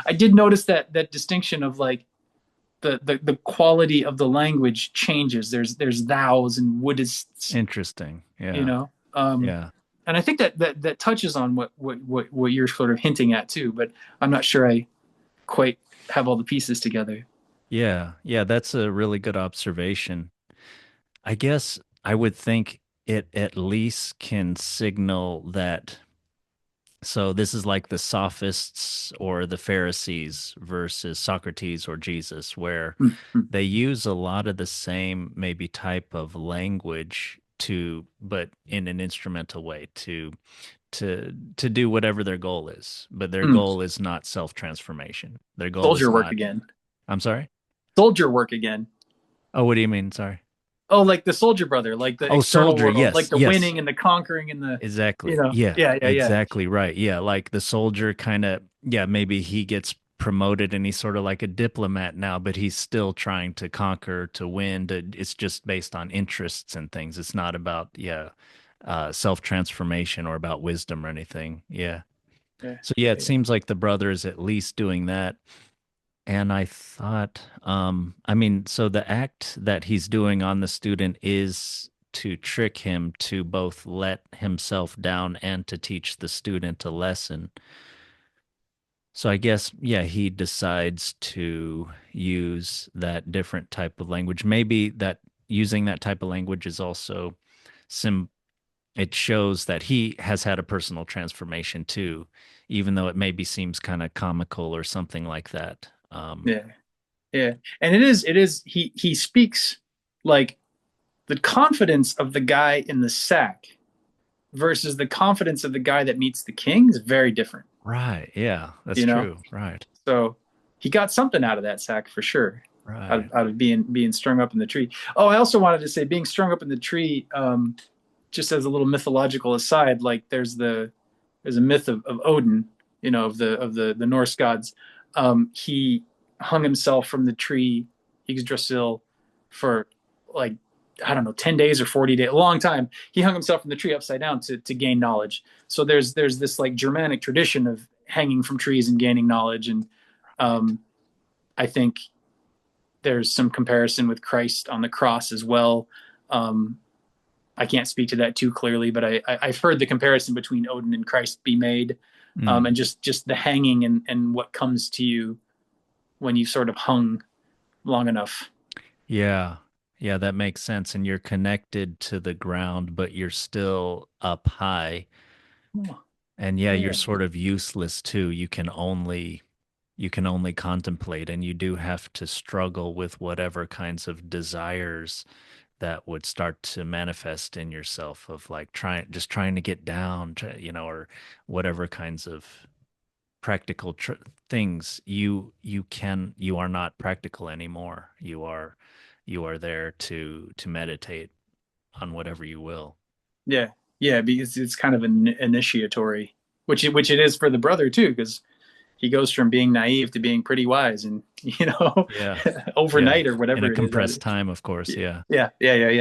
I did notice that distinction of like the quality of the language changes. There's thous and wouldest, Interesting. you Yeah. know. Yeah. And I think that touches on what you're sort of hinting at too, but I'm not sure I quite have all the pieces together. Yeah. Yeah. That's a really good observation. I guess I would think it at least can signal that. So this is like the sophists or the Pharisees versus Socrates or Jesus, where Mm-hmm. they use a lot of the same maybe type of language to, but in an instrumental way to do whatever their goal is. But their Mm. goal is not self-transformation. Their goal Soldier is work not. again. I'm sorry. Soldier work again. Oh, what do you mean? Sorry. Oh, like the soldier brother, like the Oh, external soldier. world, like Yes. the Yes. winning and the conquering and the, Exactly. Yeah, yeah, yeah, yeah. exactly right. Yeah, like the soldier kind of, yeah, maybe he gets promoted and he's sort of like a diplomat now, but he's still trying to conquer, to win. It's just based on interests and things. It's not about, yeah, self-transformation or about wisdom or anything. Yeah. Yeah, So yeah, it yeah. seems like the brother is at least doing that. And I thought, I mean, so the act that he's doing on the student is to trick him to both let himself down and to teach the student a lesson. So I guess, yeah, he decides to use that different type of language. Maybe that using that type of language is also sim it shows that he has had a personal transformation too, even though it maybe seems kind of comical or something like that. Yeah. Yeah. And it is he speaks like the confidence of the guy in the sack versus the confidence of the guy that meets the king is very different, Right. Yeah, that's you know? true. Right. So he got something out of that sack for sure. Right. Out of being strung up in the tree. Oh, I also wanted to say being strung up in the tree, just as a little mythological aside, like there's a myth of Odin, of the Norse gods. He hung himself from the tree Yggdrasil for like I don't know 10 days or 40 days, a long time. He hung himself from the tree upside down to gain knowledge. So there's this like Germanic tradition of hanging from trees and gaining knowledge, and um, I think there's some comparison with Christ on the cross as well. Um, I can't speak to that too clearly, but I've heard the comparison between Odin and Christ be made, Mm. and just the hanging and what comes to you when you sort of hung long enough. Yeah. Yeah, that makes sense. And you're connected to the ground, but you're still up high. Oh, And yeah, you're yeah, sort of useless too. You can only contemplate, and you do have to struggle with whatever kinds of desires that would start to manifest in yourself of like trying to get down or whatever kinds of practical things. You are not practical anymore. You are there to meditate on whatever you will. yeah, yeah. Because it's kind of an initiatory, which it is for the brother too, because he goes from being naive to being pretty wise, and Yeah. Yeah. overnight or In a whatever it is. compressed time, of course. Yeah, Yeah. yeah, yeah, yeah.